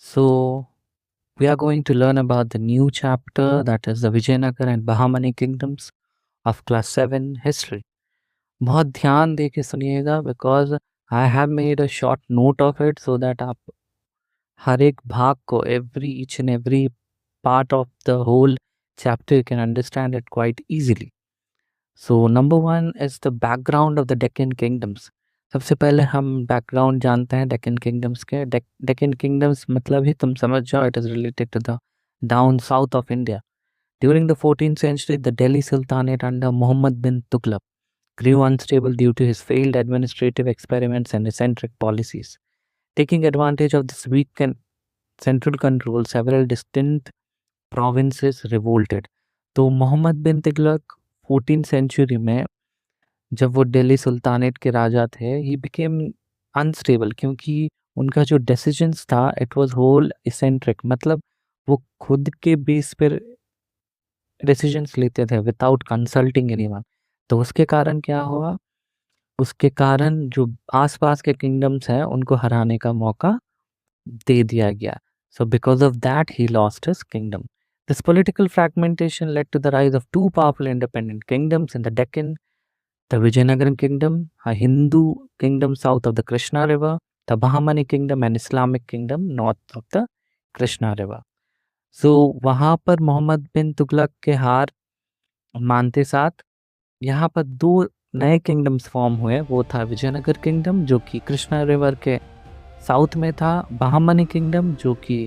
So, we are going to learn about the new chapter that is the Vijayanagar and Bahamani kingdoms of class 7 history. बहुत ध्यान दे के सुनिएगा because I have made a short note of it so that आप हर एक भाग को every each and every part of the whole chapter can understand it quite easily. So number one is the background of the Deccan kingdoms. सबसे पहले हम background जानते हैं डेक्कन किंगडम्स के. डेक्कन किंगडम्स मतलब ही तुम समझ जाओ, it is related to the down south of India. During the 14th century, the Delhi Sultanate under Muhammad bin Tughlaq grew unstable due to his failed administrative experiments and eccentric policies. Taking advantage of this weak central control, several distinct provinces revolted. तो मोहम्मद बिन Tughlaq 14th century में जब वो Delhi sultanate के राजा थे, he became unstable क्योंकि उनका जो decisions था इट वाज होल इसेंट्रिक, मतलब वो खुद के बेस पर डिसीजंस लेते थे विदाउट कंसल्टिंग एनीवन. तो उसके कारण क्या हुआ, उसके कारण जो आसपास के किंगडम्स हैं उनको हराने का मौका दे दिया गया. So because of that he lost his kingdom. This political fragmentation led to the rise of two powerful independent kingdoms in the Deccan, the Vijayanagar kingdom, a Hindu kingdom south of the Krishna river, the Bahmani kingdom and Islamic kingdom north of the Krishna river. So वहाँ पर मोहम्मद बिन तुगलक के हार मानते साथ यहाँ पर दो नए किंगडम्स फॉर्म हुए. वो था विजयनगर किंगडम जो कि कृष्णा रिवर के साउथ में था, बहामनी किंगडम जो कि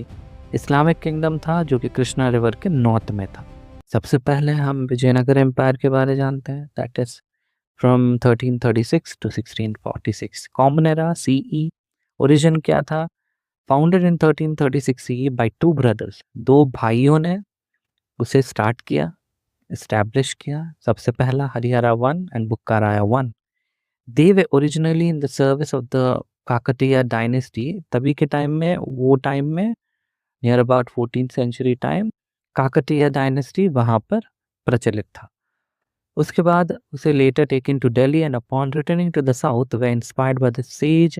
इस्लामिक किंगडम था जो कि कृष्णा रिवर के नॉर्थ में था. सबसे पहले हम विजयनगर एम्पायर के बारे जानते हैं. That is from 1336 to 1646. Common Era CE. Origin क्या था? Founded in 1336 CE by two brothers. दो भाइयों ने उसे स्टार्ट किया, इस्टेब्लिश किया. सबसे पहला Harihara one and Bukkaraya one. They were originally in the service of the Kakatiya dynasty. तभी के टाइम में, वो टाइम में near about 14th century time, Kakatiya dynasty वहाँ पर प्रचलित था. उसके बाद उसे later taken to Delhi and upon returning to the south were inspired by the sage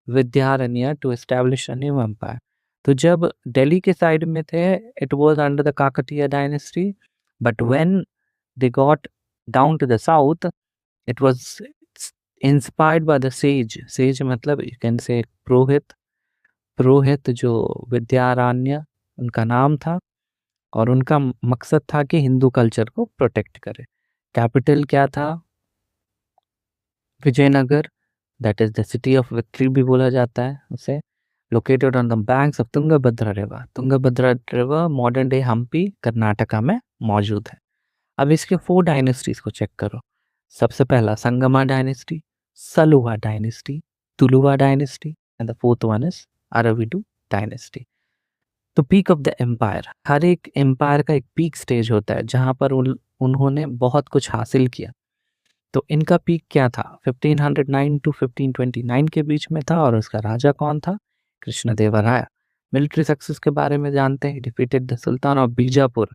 Vidyaranya to establish a new empire. तो जब दिल्ली के साइड में थे it was under the Kakatiya dynasty, but when they got down to the south it was inspired by the sage. Sage मतलब you can say पुरोहित. पुरोहित जो विद्यारण्य उनका नाम था और उनका मकसद था कि हिंदू कल्चर को प्रोटेक्ट करे. कैपिटल क्या था? Vijayanagar. That is the city of victory भी बोला जाता है उसे. Located on the banks of Tungabhadra river. Tungabhadra river modern day Hampi Karnataka में मौजूद है. अब इसके 4 डायनेस्टीज को चेक करो. सबसे पहला Sangama dynasty, Saluva dynasty, Tuluva dynasty and the fourth one is Aravidu dynasty. तो पीक ऑफ द एम्पायर. हर एक एम्पायर का एक पीक स्टेज होता है जहाँ पर उन्होंने बहुत कुछ हासिल किया. तो इनका पीक क्या था? 1509 टू 1529 के बीच में था और उसका राजा कौन था? कृष्णदेवराया. मिलिट्री सक्सेस के बारे में जानते हैं. Defeated the sultan of Bijapur,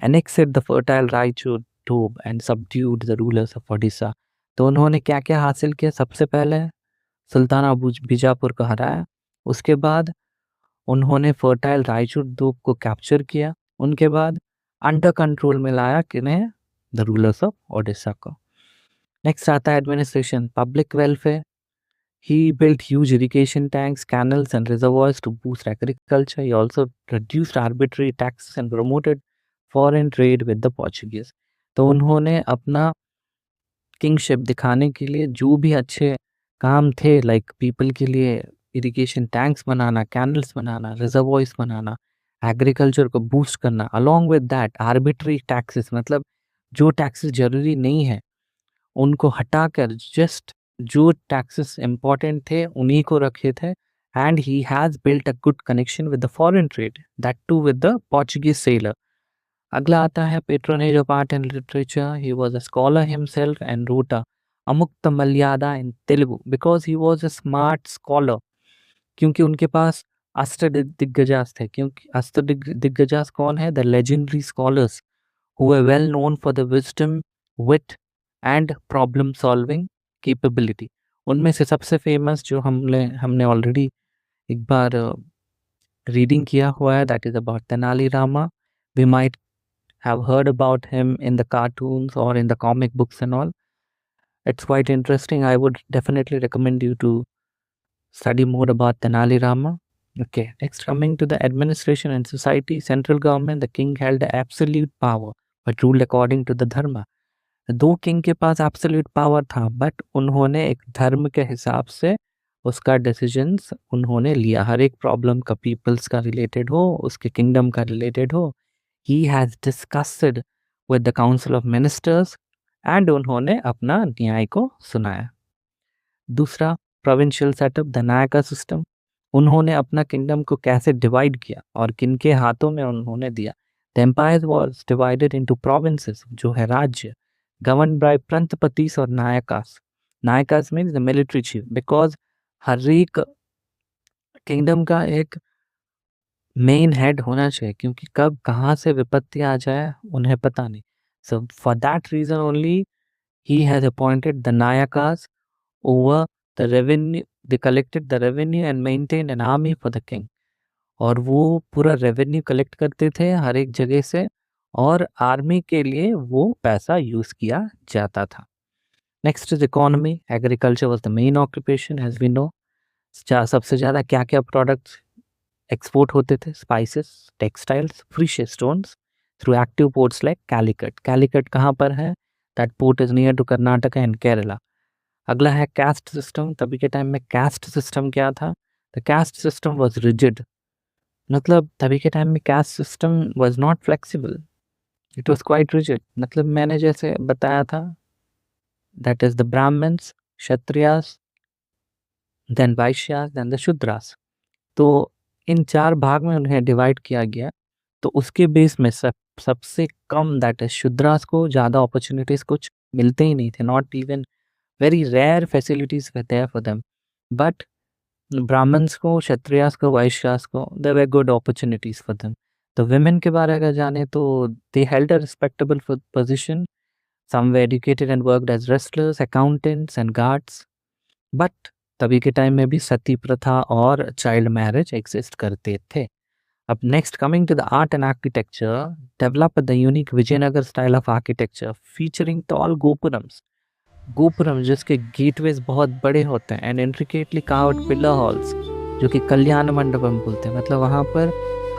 annexed the fertile Raichur doab and subdued the rulers of Odisha. तो उन्होंने क्या क्या हासिल किया? सबसे पहले सुल्तान ऑफ बीजापुर को हराया. उसके बाद उन्होंने फर्टाइल रायचूर टोब को कैप्चर किया. उनके बाद अंडर कंट्रोल में लाया किन्हें? द रूलर्स ऑफ ओडिशा को. नेक्स्ट आता है administration, public welfare. He built huge irrigation tanks, canals and reservoirs to boost agriculture. He also reduced arbitrary taxes and promoted foreign trade with the Portuguese. तो उन्होंने अपना kingship दिखाने के लिए जो भी अच्छे काम थे, लाइक पीपल के लिए इरिगेशन टैंक्स बनाना, कैनल्स बनाना, रिजर्वॉयर्स बनाना, एग्रीकल्चर को बूस्ट करना, along with that arbitrary taxes, मतलब जो टैक्सेस जरूरी नहीं है उनको हटाकर जस्ट जो टैक्सेस इंपॉर्टेंट थे उन्हीं को रखे थे. And he has built a good connection with the foreign trade, that too with the Portuguese sailor. अगला आता है patronage of art and literature. He was a scholar himself and wrote a Amukta Malyada in Telugu because he was a smart scholar. क्योंकि उनके पास अस्त्र दिग्गजास थे. क्योंकि अस्त्र दिग्गजास कौन है? The legendary scholars who were well known for the wisdom, wit and problem solving capability. उनमें से सबसे फेमस जो हमने ऑलरेडी एक बार रीडिंग किया हुआ है, that is about Tenali Rama. We might have heard about him in the cartoons or in the comic books and all. It's quite interesting. I would definitely recommend you to study more about Tenali Rama. Okay, next coming to the administration and society, central government, the king held absolute power but ruled according to the dharma. दो king के पास absolute power था but उन्होंने एक धर्म के हिसाब से उसका डिसीजंस उन्होंने लिया. हर एक प्रॉब्लम का पीपल्स का रिलेटेड हो, उसके किंगडम का रिलेटेड हो, he has discussed with the council of ministers and उन्होंने अपना न्याय को सुनाया. दूसरा, provincial setup, the Nykaa system. उन्होंने अपना किंगडम को कैसे डिवाइड किया और किनके हाथों में उन्होंने दिया. The empire was divided into provinces, जो है राज्य, गवर्न बाय प्रंतपतिस और Nayakas. Nayakas means the military chief, because हर एक किंगडम का एक मेन हेड होना चाहिए, क्योंकि कब कहाँ से विपत्ति आ जाए उन्हें पता नहीं. So for that reason only he has appointed the Nayakas over the revenue. They collected the revenue and maintain an army for the king. और वो पूरा रेवेन्यू कलेक्ट करते थे हर एक जगह से और आर्मी के लिए वो पैसा यूज किया जाता था. Next is economy. Agriculture was the main occupation as we know. सबसे ज़्यादा क्या क्या प्रोडक्ट्स एक्सपोर्ट होते थे? Spices, textiles, precious stones through active ports like Calicut. Calicut कहाँ पर है? That port is near to Karnataka and Kerala. अगला है कास्ट सिस्टम. तभी के टाइम में कास्ट सिस्टम क्या था? The caste system was rigid. मतलब तभी के टाइम में caste system was not flexible, it was quite rigid. मतलब मैंने जैसे बताया था, that is the Brahmins, Kshatriyas, then Vaishyas, then the Shudras. तो इन चार भाग में उन्हें डिवाइड किया गया. तो उसके बेस में सबसे कम दैट इज शूद्रास को ज़्यादा अपॉर्चुनिटीज़ कुछ मिलते ही नहीं थे. Not even very rare facilities were there for them. But Brahmans को, क्षत्रियास को, वैश्यास को, there were good opportunities for them. तो विमेन के बारे अगर जाने तो they held a respectable position. Some were educated and worked as wrestlers, accountants and guards. But तभी के टाइम में भी सती प्रथा और चाइल्ड मैरिज एग्जिस्ट करते थे. अब next coming to the art and architecture, develop the unique Vijayanagara style of architecture featuring tall gopurams. Gopuram जिसके गेटवेज बहुत बड़े होते हैं and intricately carved pillar halls, जो कि कल्याण मंडपम बोलते हैं. मतलब वहाँ पर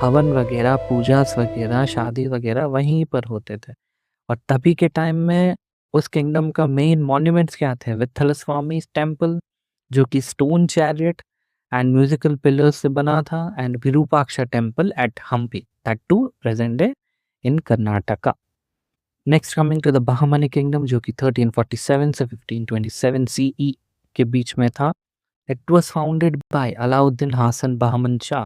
हवन वगैरह, पूजास वगैरह, शादी वगैरह वहीं पर होते थे. और तभी के टाइम में उस किंगडम का मेन मॉन्यूमेंट्स क्या थे? विठल स्वामी टेम्पल, जो कि stone chariot and musical pillars से बना था, and Virupaksha temple at Hampi, that to present day in Karnataka. Next coming to the Bahmani kingdom, जो कि 1347 से 1527 सीई के बीच में था. It was founded by Alauddin Hasan Bahman Shah,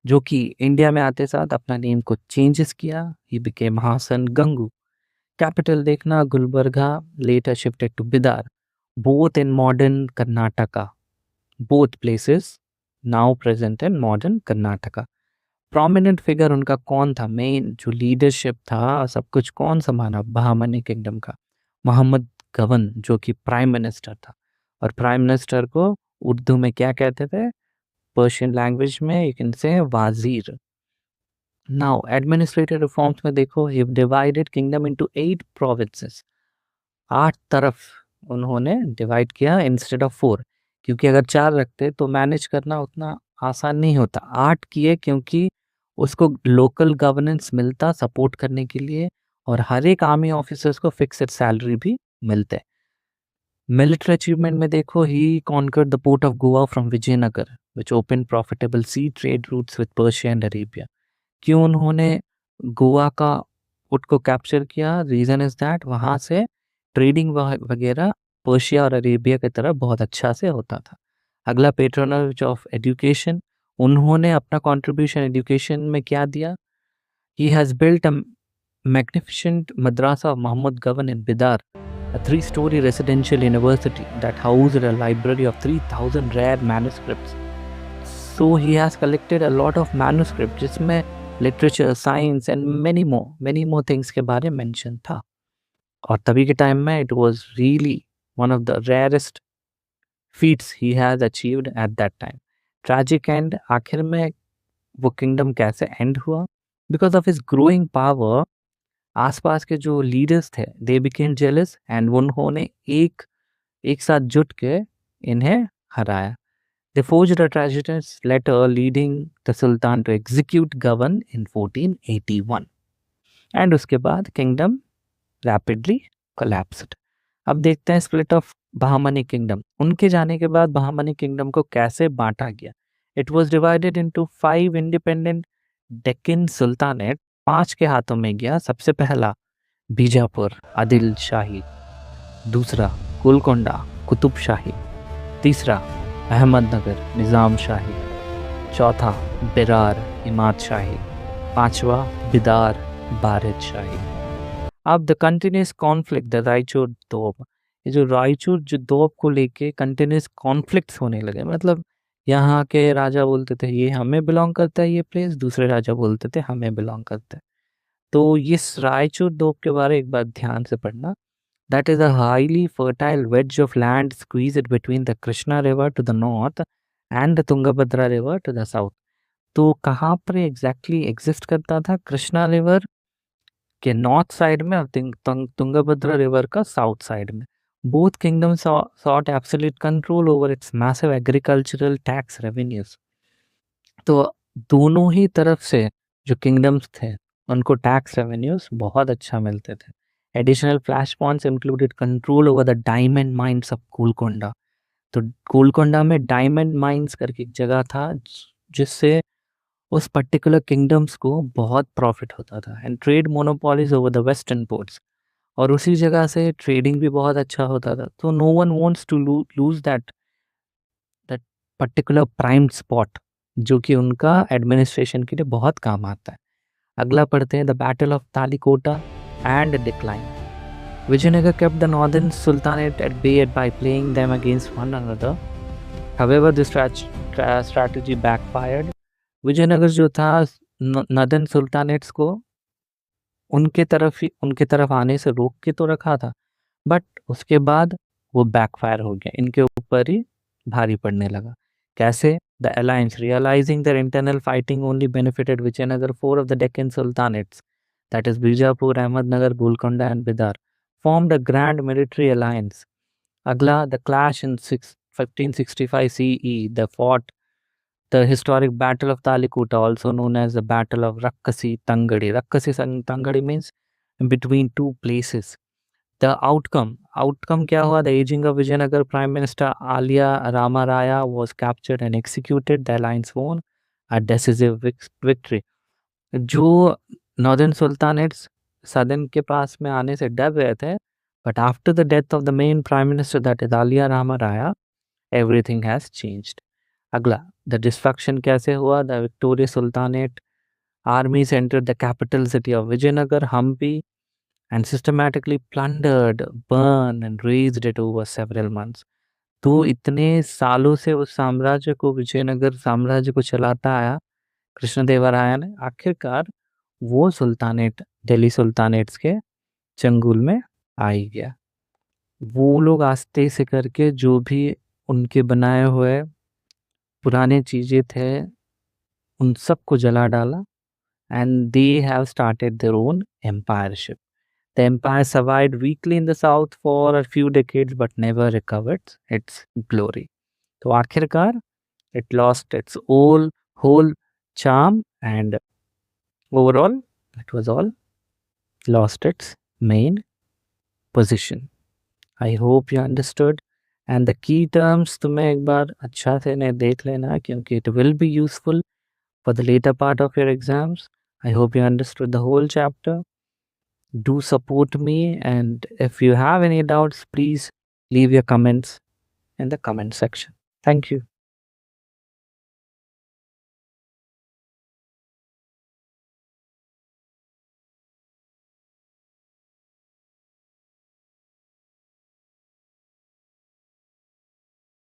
जो कि इंडिया में आते साथ अपना नेम को चेंजेस किया. He became Hasan Gangu. Capital देखना Gulbarga, later shifted to Bidar, both in modern Karnataka. Both places now present in modern Karnataka. Prominent figure उनका कौन था? मेन जो लीडरशिप था, सब कुछ कौन संभाला बहामनी किंगडम का? मोहम्मद गवन, जो कि प्राइम मिनिस्टर था. और प्राइम मिनिस्टर को उर्दू में क्या कहते थे? पर्शियन लैंग्वेज में यू कैन से वाजीर. नाउ एडमिनिस्ट्रेटिव रिफॉर्म्स में देखो, he divided kingdom into 8 provinces. 8 तरफ उन्होंने डिवाइड किया इंस्टेड ऑफ 4, क्योंकि अगर 4 रखते तो मैनेज करना उतना आसान नहीं होता. 8 किए क्योंकि उसको लोकल गवर्नेंस मिलता सपोर्ट करने के लिए, और हर एक आर्मी ऑफिसर्स को फिक्स्ड सैलरी भी मिलते. मिलिट्री अचीवमेंट में देखो, he conquered the port of Goa from Vijayanagar, which open profitable sea trade routes with Persia and Arabia. क्यों उन्होंने गोवा का पोर्ट को कैप्चर किया? रीज़न इज दैट वहाँ से ट्रेडिंग वगैरह पर्शिया और अरेबिया की तरफ बहुत अच्छा से होता था. अगला, पेट्रोनज ऑफ एजुकेशन. उन्होंने अपना कंट्रीब्यूशन एजुकेशन में क्या दिया? He has built a magnificent madrasa of Mohammad Gawan in Bidar, a 3-story residential university that housed a library of 3,000 rare manuscripts. So he has collected a lot of manuscripts जिसमें literature, science and many more things के बारे में mention था. और तभी के time में it was really one of the rarest feats he has achieved at that time. Tragic end, आखिर में वो किंगडम कैसे एंड हुआ? Because of his growing power आसपास के जो लीडर्स थे दे बिकेम जेलस एंड उन्होंने एक साथ जुट के इन्हें हराया. They forged a treacherous letter leading the Sultan to execute govern in 1481. And उसके बाद किंगडम रैपिडली कोलैप्स्ड. अब देखते हैं स्प्लिट ऑफ बहामनी किंगडम. उनके जाने के बाद बहामनी किंगडम को कैसे बांटा गया. It was divided into 5 independent Deccan sultanate. 5 के हाथों में गया. सबसे पहला बीजापुर आदिल शाही, दूसरा गोलकोंडा कुतुब शाही, तीसरा अहमदनगर निज़ाम शाही, चौथा बिरार इमाद शाही, पांचवा बिदार बारिद शाही. अब the continuous conflict the Raichur Doab. ये जो रायचूर जो दोब को लेके कंटिन्यूस कॉन्फ्लिक्ट्स होने लगे. मतलब यहाँ के राजा बोलते थे ये हमें बिलोंग करता है ये प्लेस, दूसरे राजा बोलते थे हमें बिलोंग करता है. तो इस रायचूर दोब के बारे एक बार ध्यान से पढ़ना. That is a highly fertile wedge of land squeezed between the Krishna River to the north and the Tungabhadra River to the south. तो कहाँ पर एग्जैक्टली एग्जिस्ट करता था? कृष्णा रिवर के नॉर्थ साइड में और तुंगभद्रा रिवर का साउथ साइड में. Both kingdom sought absolute control over its massive agricultural tax revenues. तो दोनों ही तरफ से जो किंगडम्स थे उनको टैक्स रेवेन्यूज बहुत अच्छा मिलते थे. Additional flash points included control over the diamond mines of Golconda. तो गोलकोंडा में डायमंड माइंस करके एक जगह था जिससे उस पर्टिकुलर किंगडम्स को बहुत प्रॉफिट होता था. And trade monopolies over the western ports. और उसी जगह से ट्रेडिंग भी बहुत अच्छा होता था. तो no one wants to lose that particular prime spot जो कि उनका एडमिनिस्ट्रेशन के लिए बहुत काम आता है. अगला पढ़ते हैं the battle of Talikota and decline. Vijayanagar kept the northern sultanate at bay by playing them against one another. However, this strategy backfired. Vijayanagar जो था नदन सुल्तानेट्स को उनके तरफ आने से रोक के तो रखा था, बट उसके बाद वो बैकफायर हो गया, इनके ऊपर ही भारी पड़ने लगा. कैसे? The alliance, realizing their internal fighting only benefited Vijayanagar. 4 of the Deccan sultanates, that is Bijapur, Ahmednagar, Golconda and Bidar, formed a grand military alliance. Agla, the clash in 1565 CE, they fought the historic Battle of Talikota, also known as the Battle of Rakkasi Tangadi. Rakkasi Tangadi means in between two places. The outcome क्या हुआ? The aging of Vijayanagar Prime Minister Alia Rama Raya was captured and executed. The alliance won a decisive victory. जो northern sultanates सदन के पास में आने से डर रहे थे, but after the death of the main prime minister that is Aliya Rama Raya everything has changed. अगला द डिस्ट्रक्शन कैसे हुआ? The victorious sultanate armies entered the capital city of Vijayanagar Hampi and systematically plundered, burned and razed it over several months. तो इतने सालों से उस साम्राज्य को विजयनगर साम्राज्य को चलाता आया कृष्णदेवराया ने. आखिरकार वो सुल्तानेट दिल्ली सुल्तानेट्स के चंगुल में आ ही गया. वो लोग आस्ते से करके जो भी उनके बनाए हुए पुराने चीज़ें थे उन सब को जला डाला. And they have started their own empireship. The empire survived weakly in the south for a few decades but never recovered its glory. तो आखिरकार it lost its whole charm and overall it was all lost its main position. I hope you understood. And the key terms तुम्हें एक बार अच्छा से ने देख लेना क्योंकि it will be useful for the later part of your exams. I hope you understood the whole chapter. Do support me, and if you have any doubts, please leave your comments in the comment section. Thank you.